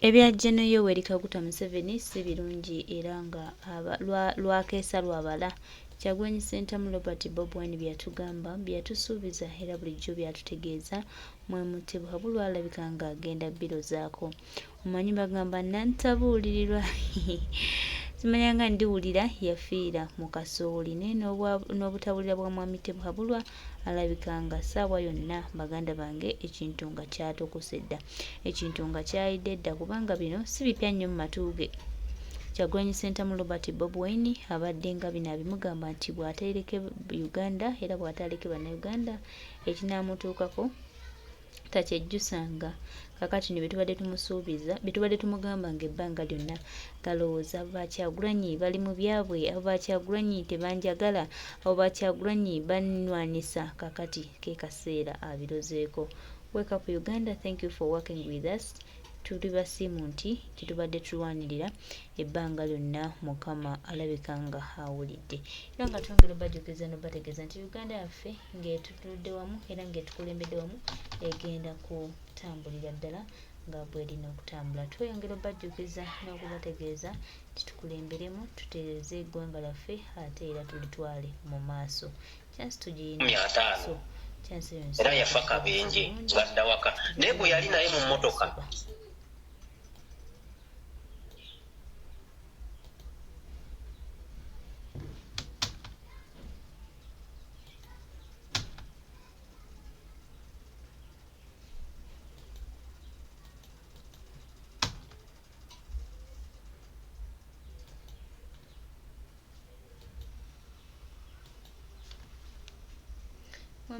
Ebyajja Yoweri Kaguta Museveni si birungi era nga lwakeesa lwabala. Kyagulanyi Ssentamu Robert Bobi byatugamba byatusuubiza era bulijjo byatutegeeza mwemutebwa habulwa alabika nga agenda birozaako. Omanyi bagamba nantabuulirirwa simanyanga ndiwulira yafiira mu kasooli naye n'obutawulira bwa mwami Tebwabulwa alabika nga ssaawa yonna baganda bange ekintu nga kyatokose dda, ekintu nga kyayidde dda kubanga bino si bipya nnyo mu matuuge. Kyagulanyi Ssentamu Robert Bobi abadde nga bino abimugamba nti bw'atereke Uganda era bw'ataleke bannayuganda ekinaamutuukako takyejjusanga. Kakati byetubadde tumusuubiza byetubadde tumugamba ng'ebbanga lyonna galowooza abo Kyagulanyi bali mu byabwe, abo Kyagulanyi tebanjagala, abo Kyagulanyi bannwanisa. Kakati ke kaseera abirozeeko. Wake up Uganda, thank you for working with us. Tuli basiimu nti kitubadde tulwanirira ebbanga lyonna Mukama alabika nga awulidde. Era nga twongera obajjukiza n'obategeeza nti Uganda yaffe ng'etutudde wamu era ng'etukulembedde wamu egenda kutambulira ddala nga bw'erina okutambula. Tweyongera obajjukiza n'okubategeeza nti tukulemberemu tutereeze eggwanga lyaffe ate era tulitwale mu maaso. Kyansi tugiyina era yafa kabenje ngadda waka naye bwe yali naye mu mmotoka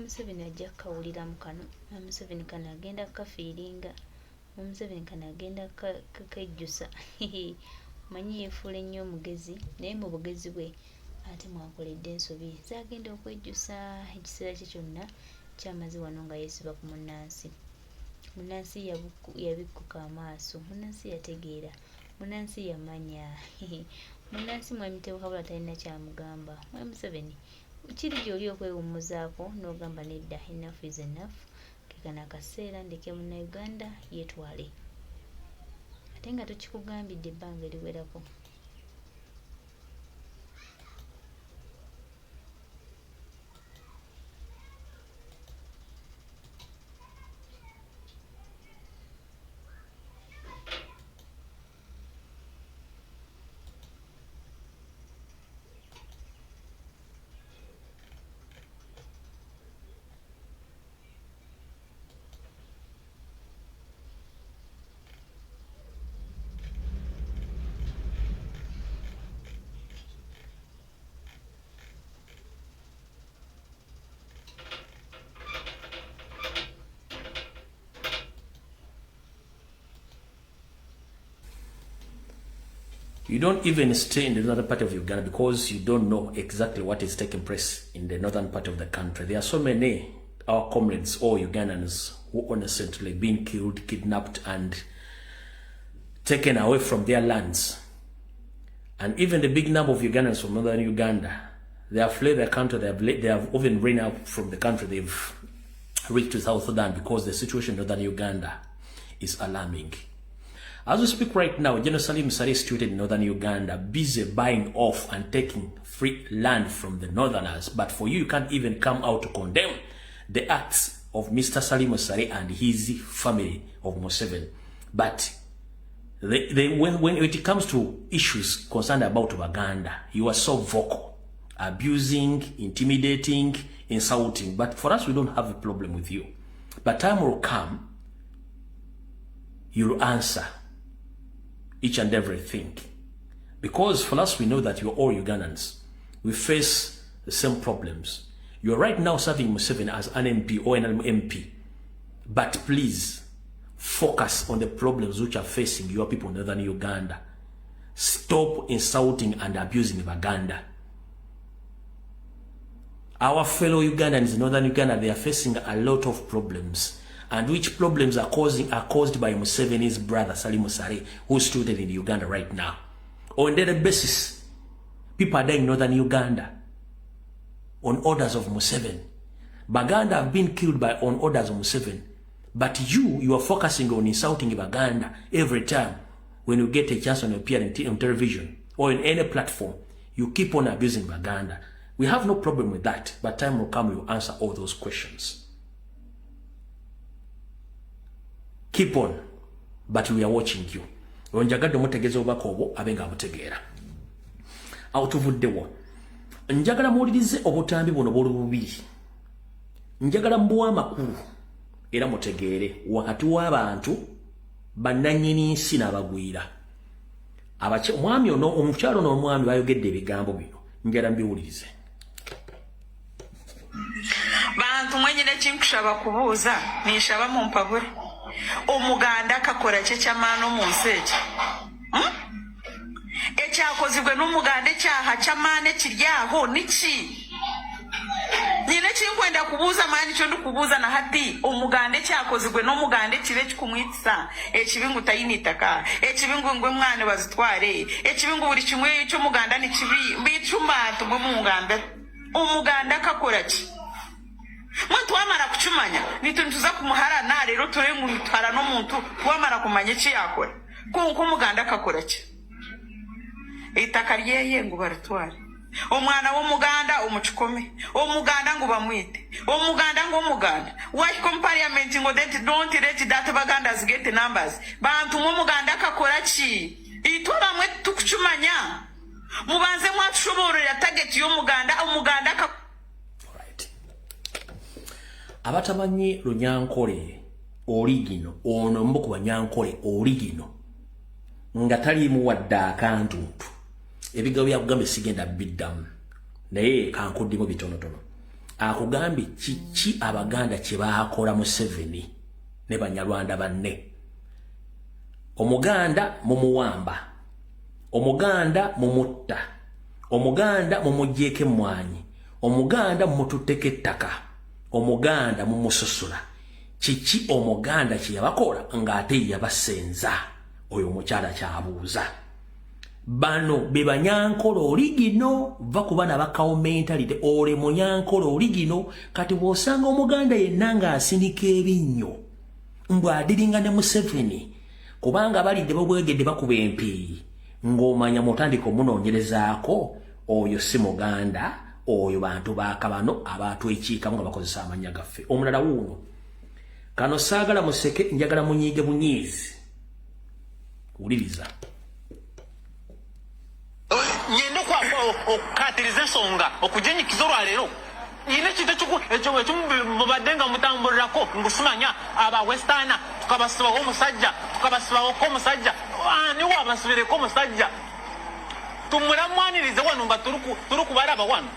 Museveni ajja kawulira mu kano. Museveni kano agenda kafiiringa. Museveni kano agenda kejjusa. Manyi yeefuula ennyo omugezi naye mu bugezi bwe ate mwakoledde ensobi zagenda okwejjusa. Ekiseera kye kyonna kyamaze wano nga yeesiba ku munnansi. Munnansi yabikkuka amaaso, munnansi yategeera, munnansi yamanya. Munnansi mwami Tebwabulwa talina kyamugamba. Mwami Museveni kiri gy'oli okwewummuzaako n'ogamba nedda enough is enough, kekana akaseera ndeke munnayuganda yeetwale. Ate nga tukikugambidde ebbanga eriwerako. You don't even stay in the northern part of Uganda because you don't know exactly what is taking place in the northern part of the country. There are so many our comrades or Ugandans who innocently been killed, kidnapped, and taken away from their lands. And even the big number of Ugandans from northern Uganda, they have fled their country. They have even ran out from the country. They've reached to South Sudan because the situation in northern Uganda is alarming. As we speak right now, General Salim Sari is situated in northern Uganda, busy buying off and taking free land from the northerners. But for you can't even come out to condemn the acts of Mr. Salim Sari and his family of Museveni. But when it comes to issues concerned about Uganda, you are so vocal, abusing, intimidating, insulting. But for us, we don't have a problem with you. But time will come, you'll answer each and everything. Because for us, we know that you're all Ugandans. We face the same problems. You're right now serving Museveni as an MP or an MP. But please, focus on the problems which are facing your people in northern Uganda. Stop insulting and abusing Uganda. Our fellow Ugandans in northern Uganda, they are facing a lot of problems. And which problems are caused by Museveni's brother, Salim Sari, who's situated in Uganda right now. On a daily basis, people are dying in northern Uganda on orders of Museveni. Baganda have been killed on orders of Museveni. But you are focusing on insulting Baganda every time when you get a chance to appear on television or in any platform. You keep on abusing Baganda. We have no problem with that, but time will come, you answer all those questions. Keep on, but we are watching you. Onjagadde mutegeeza obubaka obwo abenga abutegeera. Awo tuvuddewo. Njagala muwulirize obutambi buno bw'olububiri. Njagala mbuwa amakulu era mutegeere wakati w'abantu bannannyini nsi n'abagwira. Omwami ono omukyalo n'omwami bayogedde ebigambo bino. Njagala mbiwulirize. Bantu mwenyine kinkushaba kubuuza ninshaba mumpabura. Omuganda akakora kye ky'amaani mu nsi eki. Ekyakozibwe n'omuganda ekyaha ky'amaani ekiri aho niki? Nyine kinkwenda kubuuza maani kyo ndikubuuza na hati omuganda ekyakozibwe n'omuganda ekiri ekikumwitisa ekibingu tayina itaka ekibingu ngwe mwana bazitware ekibingu buli kimwe ky'omuganda ni kibi bicumantu bwe muganda omuganda akakora ki? Muntu wamara kucumanya nituntuza kumuharana rero tore mu mitwara n'omuntu wamara kumanya ki yakora kunko omuganda akakora ki? Itaka ryeye ngo baratware omwana w'omuganda omukikome omuganda ngo bamwite omuganda ngo omuganda why come parliament ngo don't let that Bagandas get numbers bantu omuganda akakora ki? Itwa bamwe tukucumanya mubanze mwatushobora target y'omuganda omuganda Abatamanyi Lunyankole origino ono mbuku Banyankole origino nga talimu wadda akantuntu ebigabo byakugambe sigenda biddamu naye kankuddimo bitonotono akugambye kiki Abaganda kye baakola Museveni ne Banyarwanda banne. Omuganda mumuwamba, omuganda mumutta, omuganda mumugjeeko emmwanyi, omuganda mumututteko ettaka, omuganda mumususula. Kiki omuganda kye yabakola ng'ate yabasenza? Oyo omukyala kyabuuza. Bano be Banyankole origino va ku bana bakawo mentality ole Munyankole origino kati bw'osanga omuganda yenna ng'asinika ebinnyo mbw'adiringa ne Museveni kubanga balidde babwegedde bakuba empiiyi ng'omanya mutandika omunoonyerezaako oyo si muganda oyo bantu baakabano abaatwekiikamu nga bakozesa amannya gaffe. Omulala wuuno kano saagala museke njagala munyiige bunyiizi. Wuliriza. Nyendo kwa okukatiriza ensonga okujenyikiza olwaleero ine kintu ekyo mubadenga mutambulirako ngusumanya aba westana tukabasibawo omusajja ani wabasibireko omusajja tumulamwanirize wano nga turi kubaraba wano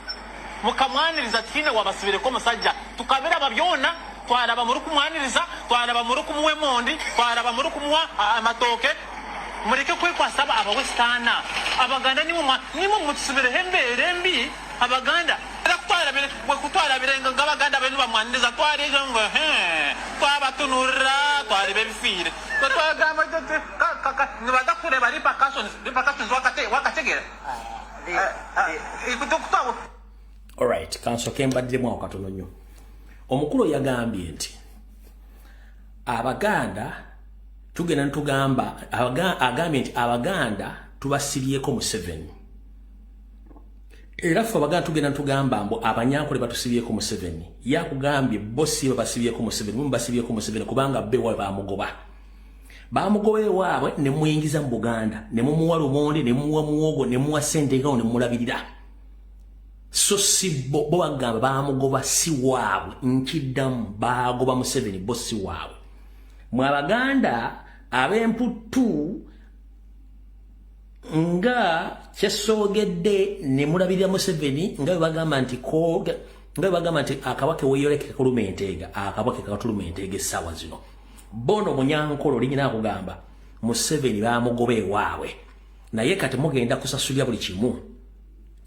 mukamwaniriza tiine wabasibireko omusajja tukabiraba byona twaraba muri kumwaniriza twaraba muri kumuwa emondi twaraba muri kumuwa amatooke mureke kwekwasaba aba westana Abaganda nimwe mutusibire hembeere mbi Abaganda kutwala birenga ng'Abaganda benu bamwaniriza twalejo ngo twabatunurira twalibe ebifiire twagamba nibadakure bari repercussions wakategera. Alright, kansoke mbaddiremu awo katono nnyo. Omukulu yagambye nti Abaganda tugenda ntugamba agambye nti Abaganda tubasibyeko Museveni. Era ffe Abaganda tugenda ntugamba mbu Abanyankole batusibyeko Museveni. Yakugambye bossi babasibyeko Museveni, mubasibyeko Museveni kubanga bbe waabwe bamugoba. Bamugoba ewaabwe ne muyingiza mu Buganda, ne mumuwa lumonde, ne mumuwa muwogo, ne mumuwa ssente ngawo ne mumulabirira. So si bo bagamba bamugoba si waabwe, nkiddamu bagoba Museveni bo si waabwe. Mwe Abaganda ab'emputtu nga kyesogedde ne mulabirira Museveni nga bagamba nti akabake weyoleke kuluma enteega akabake kakatuluma enteega essaawa zino. Bono Munyankole olingina akugamba Museveni bamugoba ewaabwe naye kati mugenda kusasulira buli kimu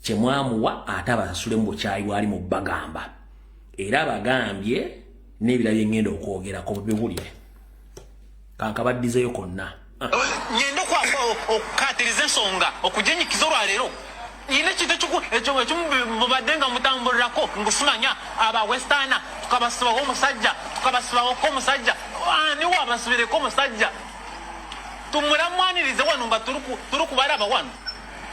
kye mwamuwa ate abasasule mu bukyayi bwali mu bagamba. Era bagambye n'ebirala bye ngenda okwogerako biwulire kankabaddizeyo konna. Nyendo kwa okukatiriza ensonga okujenyikiza olwaleero ine kintu ekyo mubadenga mutambulirako ngusumanya aba westana tukabasibawo omusajja ani wabasubireko omusajja tumuramwanirize wano nga turi kubaraba wano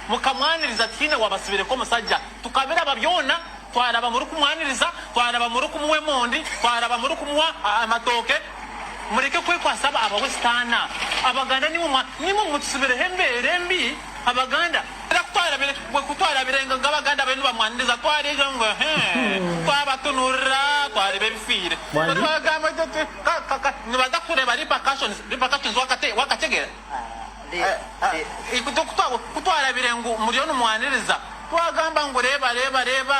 mukamwaniriza tiine wabasubireko omusajja tukabiraba byona twaraba muri kumwaniriza twaraba muri kumuwa emondi twaraba muri kumuwa amatooke mureke kwekwasaba abawesitaana abaganda nimwe mutusubireho embeera embi abaganda kutwara birenga ng'abaganda benu bamwaniriza twarijo ngo twabatunurira twareba ebifiire twagamba nibaza kureba repercussions wakategera kutwara birenga muriyo nimwaniriza twagamba ngo reba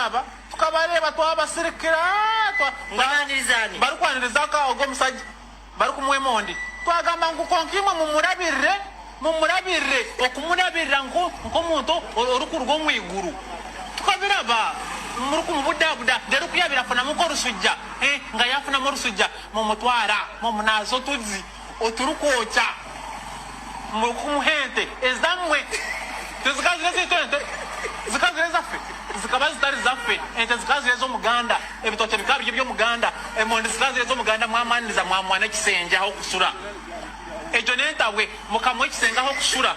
aba tukabareba twabasirikira bari kwaniriza ogwo omusajja bari kumuwa emondi twagamba ngo konkimwe mumurabirire okumurabirira nk'omuntu ori kuruga omu iguru tukabiraba muri kumubudabuda deri kuyabira afunamu nk'orusujja nga yafunamu orusujja mumutwara mumunaza otuzi oturukwoca mukumuhente ezammwe tezikazire zitente zikazire zaffe zikaba zitari zaffe ente zikazire z'omuganda ebitoke bikaba byo by'omuganda emondi zikazire z'omuganda mwamaniriza mwamwana ekisenje aho kusura ejo nentawe mukamwe ekisenje aho kusura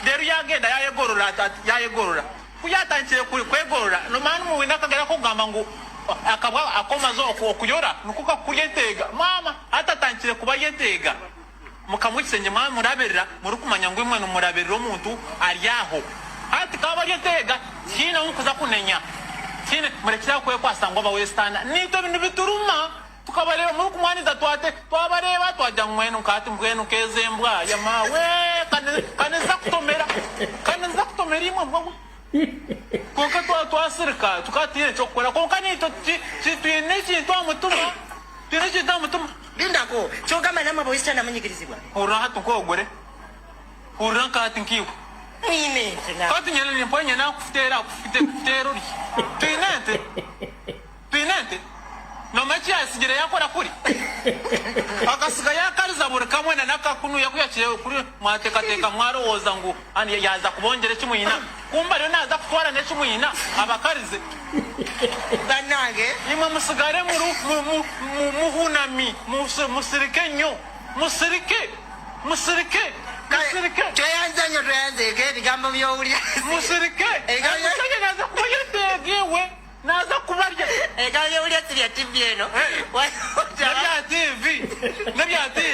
deru yagenda yayegorora kuyatangire kwegorora nomani muwina akagera kugamba ngo akabwa akomazo okuyora nukuka kuyenteega mama atatangire kuba yenteega mukamwe ekisenje mwamurabirira muri kumanya ngo imwe nomurabirira omuntu ali aho ati kaba yenteega kina unkuza kunenya kine murekera kwekwasa ngo abawestana nito bintu bituruma tukabareba muri kumwaniza twabareba twajya mwenu kati mbwenu kezembwa ya mawe kaneza kutomera imwe mbwa konka twasirika tukatire cyokora konka nito tuyine kintu amutuma bindako cyogama nama bawestana munyigirizibwa hurra hatu kogore hurra kati nkiwe nine kati nyene nimponye na kufutera uri tuyinente no machi asigire yakora kuri akasiga yakariza buri kamwe na nakakunu yakuyakire kuri mwatekateka mwarowoza ngo ani yaza kubongere kimuyina kumba ryo naza kutwara ne kimuyina abakarize banange imwe musigare muhunami musirike nyo musirike tuyanze ebigambo byowulya musirike naza kubayetegewe naza kubarya ebigambo byowulya sirya TV eno nebya TV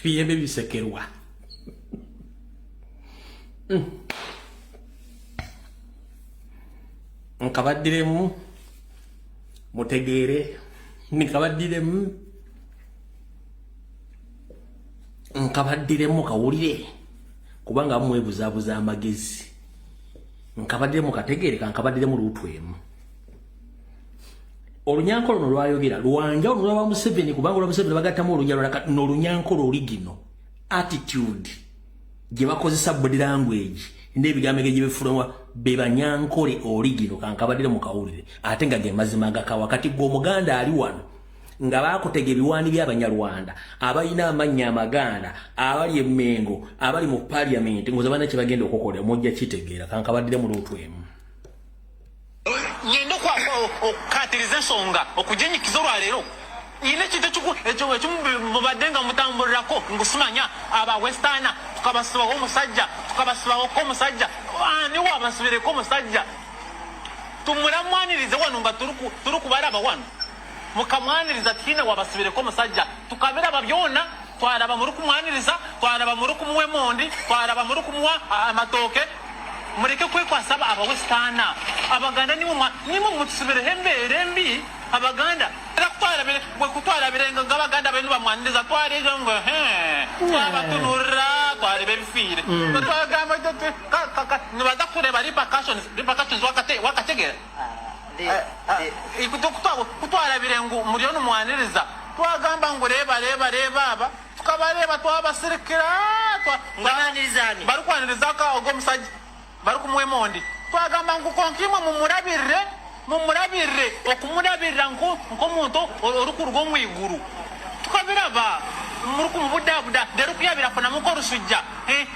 biyembe bisekerwa nkabaddiremu mutegeere nkabaddiremu kawulire kubanga mwebuzabuza amagezi nkabaddiremu kategeere kankabaddiremu luutwemu olunyanko luno lwayogera lwanja oluno lwa Museveni kubanga olwa Museveni bagattamu olunyalo n'olunyanko lw'oligino attitude gye bakozesa body language n'ebigambo gye bifulumwa be banyankole oligino kankabadire mu kawulire ate nga ge mazima gakawa kati gw'omuganda ali wano nga baakutega ebiwaani by'abanyarwanda abalina amannya amaganda abali emmengo abali mu parliament ngoza bana kye bagenda okukola mujja kitegeera kankabadire mu luutwemu nyendo okukatiriza ensonga okujenyikiza olwaleero ine kintu ekimubaddenga mutambulirako ngusimanya abawestana tukabasibaho omusajja ani wabasubireko omusajja tumuramwanirize wano nga turi kubaraba wano mukamwaniriza tiine wabasubireko omusajja tukabiraba byona twaraba muri kumwaniriza twaraba muri kumuwa emondi twaraba muri kumuwa amatooke mureke kwekwasaba abawestana abaganda nimwe mutusubireho embeera embi abaganda kutwara birenga ng'abaganda benu bamwaniriza twarijo ngo twabatunurira twareba ebifiire twagamba nibaza kureba repercussions wakategera kutwara birenga muriyo nimwaniriza twagamba ngo reba aba tukabareba twabasirikira bari kwaniriza ogwo omusajja bari kumuwa emondi twagamba ngo konkimwe mumurabirire okumurabirira nk'omuntu ori kuruga omu iguru tukabiraba muruku mubudabuda dero kuyabira funa muko rusujja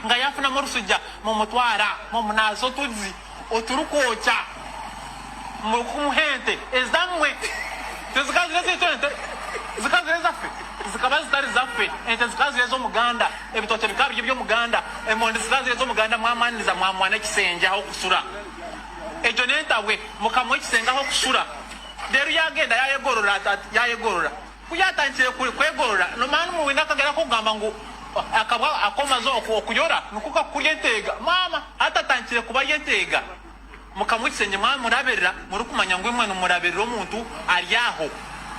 nga yafuna mu rusujja mu mutwara mu munazo tuzi oturukocha muruku muhente ezamwe zikazire zaffe zikaba zitari zaffe ente zikazire z'omuganda ebitoto bikabye by'omuganda emondi zikazire z'omuganda mwamaniriza mwamwana ekisenje aho kusura ekyo nentabwe mukamwe ekisenga aho kusura dero yagenda yayegorora kuyatangire kwegorora no manu muwina kagera kugamba ngo akabwa akomazo okuyora nukuka kuryentega mama atatangire kuba yentega mukamwisenye mwa muraberera muri kumanya ngo imwe no muraberera omuntu aliaho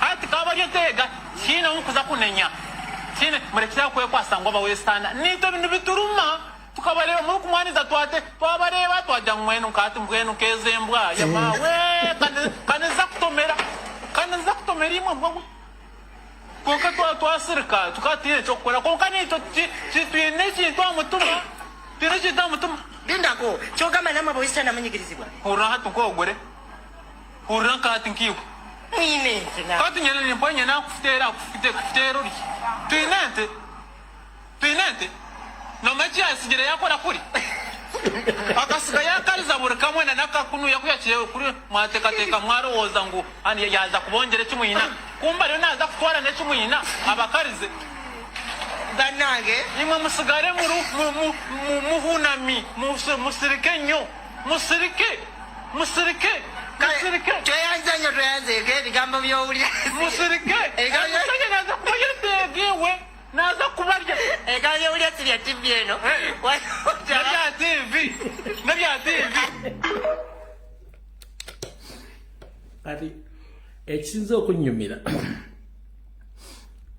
ati kaba yentega kina nkuza kunenya kine murekira kwe kwasangwa ba westana nito bintu bituruma tukabareba muri kumwaniza twate twabareba twajya mwenu kati mbwenu kezembwa ya mawe kaneza kutomera imwe mbwo konka twasirika tukatire chokora konka nito tuyine kintu amutuma tine kintu amutuma Lindako chokama nama boista na munyigirizibwa hurra hatu kogore hurra kati nkiwe ine kati nyene nimponye na kufitero ri tuyinente no machi asigire yakora kuri akasiga yakariza buri kamwe na nakakunu yakuyakiye kuri mwatekateka mwarowoza ngo ani yaza kubongere kimuyina kumba rero naza kutwara ne kimuyina abakarize banange imwe musigare muhunami musirike nyo musirike tuyanzeke bigambo byowulya musirike naza kuyetegewe naza kubarya ekabyo byowulya sibya TV eno nabya TV kati ekisinza okunyumira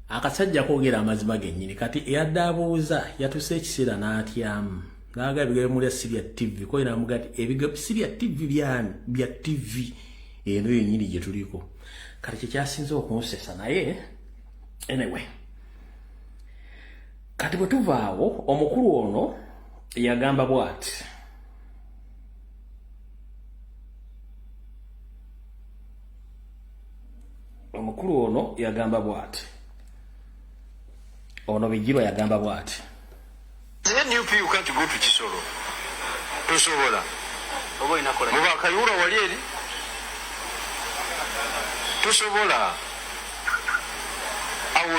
akasajja kwogera amazima gennyini kati eyaddabuuza yatuse ekiseera n'atyamu naga ebigambo mulya sibya TV ko ina mugati ebigambo sibya TV bya TV eno yennyini gye tuliko kati kyekyasinza okunsesa naye anyway kati bwe tuvaawo omukulu ono yagamba bw'ati omukulu ono yagamba bw'ati ono Bijirwa yagamba bw'ati NUP you can't go to Kisoro tosobola obo inakola mubakayura wali eri tosobola awo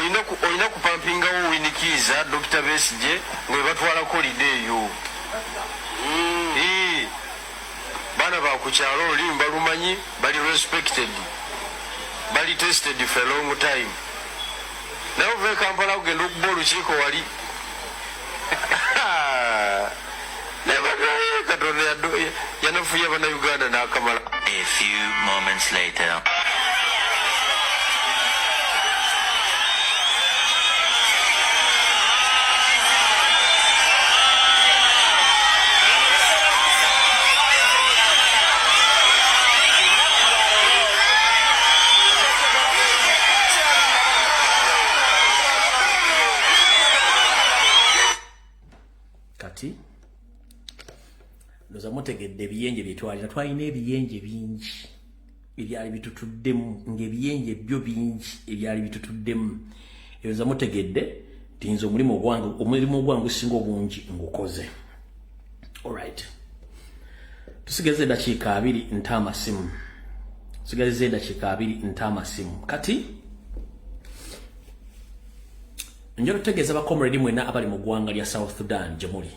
oyina kupampinga wo winikiza Dr. Besije ngwe batwala holiday yo bana ba ku kyalo limba lumanyi bali respected bali tested for a long time now ve Kampala ugenda okuba olukiiko wali yanafuya bana Uganda n'akamala. A few moments later. Kati ndoza mutegedde ebiyenje byetwalina twalina ebiyenje bingi ebyali bitutuddemu ng'ebiyenje byo bingi ebyali bitutuddemu eyoza mutegedde tinza omulimu ogwange gusinga obungi ngukoze. Alright, tusigalize eddakiika 2 nta amasimu kati njalo tutegeeza bakomredi mwena abali mu ggwanga lya South Sudan gye muli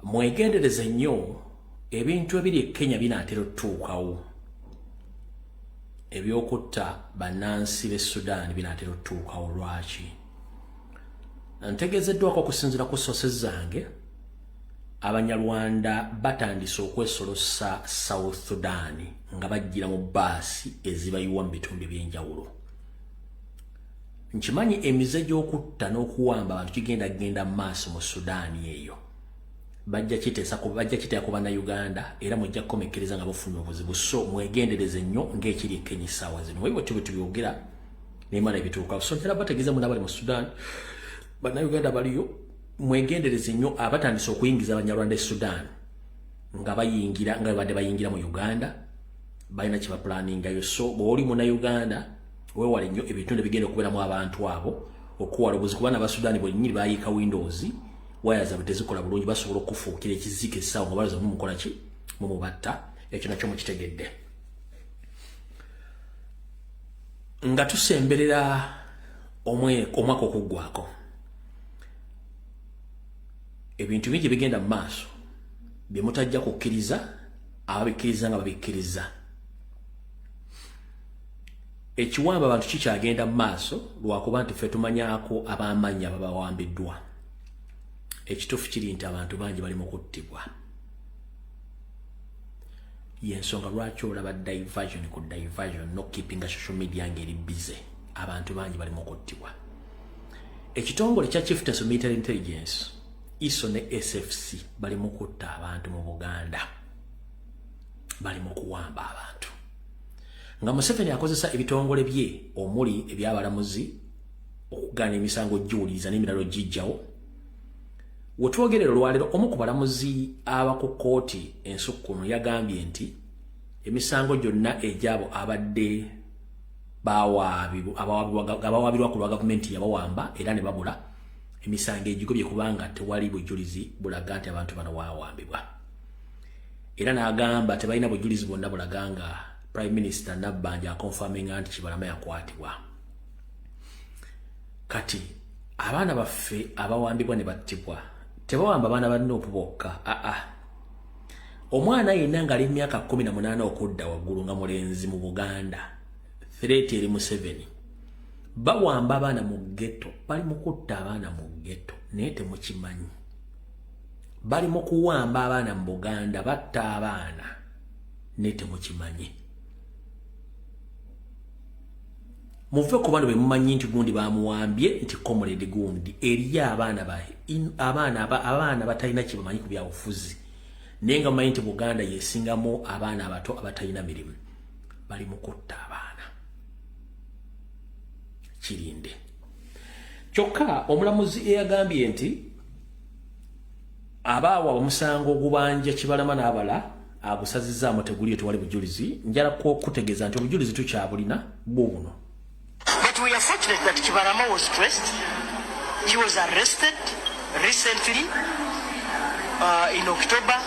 mwegendereze nnyo ebintu ebiri e Kenya binaatera otutuukawo ebyokutta bannansi b'e Sudan binaatera otutuukawo. Lwaki? Ntegeezeddwako okusinziira ku sources zange Abanyarwanda batandise okwesolosa South Sudan nga bajjira mu baasi ezibayiwa mu bitundu eby'enjawulo. Nkimanyi emize gy'okutta n'okuwamba abantu kigenda maaso mu Sudaani eyo. Bajja kiteesa ku bannayuganda era mujja kukomekkereza nga bafunye obuzibu. So mwegendereze nnyo ng'ekiri e Kenya essaawa zino. Bwe bwe tubyogera n'emala ebituuka. So ntera bategeeza muna bali mu Sudan bannayuganda baliyo mwegendereze nnyo abatandise okuyingiza Abanyarwanda e Sudan nga badde bayingira mu Uganda balina kye bapulaningayo. So bw'oli munnayuganda wewale nnyo ebitundu bigenda okubeeramu abantu abo okuwala obuzi ku baana ba Sudan bwennyini bayiika windows waya zaabwe tezikola bulungi basobola okufuukira ekiziika essaawa nga balaza mumukola ki mumubatta ekyo nakyo mukitegedde nga tusemberera omwaka okuggwako ebintu bingi bigenda mu maaso bye mutajja kukkiriza ababikkiriza nga babikkiriza ekiwamba abantu kikyagenda mu maaso lwakuba nti ffe tumanyako ab'amannya babawambiddwa ekituufu kiri nti abantu bangi bali mu kuttibwa yensonga lwaki olaba diversion ku diversion no keeping social media ngeri bize abantu bangi bali mu kuttibwa ekitongole kya Chief Defence Military Intelligence ISO ne SFC bali mu kutta abantu mu Buganda bali mu kuwamba abantu nga Museveni akozesa ebitongole bye omuli ebyabalamuzi okugaana emisango gy'uwuliriza n'emiralo gijjawo wetwogerera olwaleero omu ku balamuzi abaku kkooti ensukkunu yagambye nti emisango gyonna egyabo abadde abawaabirwa ku lwa gavumenti yabawamba era ne babula emisango egigobye kubanga tewali bujulizi bulaga nti abantu bano waawambibwa era n'agamba tebalina bujulizi bwonna bulaga nga Prime Minister Nabbanja akonfaminga nti Kibalama yakwatibwa kati abaana baffe abawambibwa ne battibwa tebawamba abaana ba Nuupu bokka omwana yenna ng'ali emyaka 18 okudda waggulu nga mulenzi mu Buganda threat eri Museveni bawamba abaana mu ghetto bali mu kutta abaana mu ghetto naye temukimanyi bali mu kuwamba abaana mu Buganda batta abaana naye temukimanyi muve ku bano be mumanyi nti gundi bamuwambye nti comrade gundi eriyo abaana batalina kye bamanyi ku byabufuzi naye nga mumanyi nti Buganda yesingamu abaana abato abatalina mirimu bali mu kutta abaana Kirinde kyokka omulamuzi eyagambye nti abaawa omusango ogubanja Kibalama n'abala agusazizaamu teguli tewali bujulizi njala kutegeeza nti obujulizi tukyabulina buuno. But we are fortunate that Kibalama was traced. He was arrested recently in October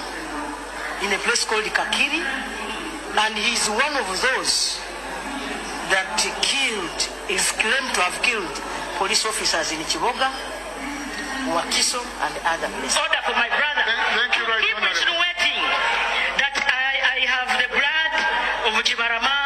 in a place called Kakiri, and he's one of those that is claimed to have killed police officers in Chiboga, Wakiso, and other places. Order for my brother. Thank you, Right Keep Honorable. insinuating that I have the blood of Kibalama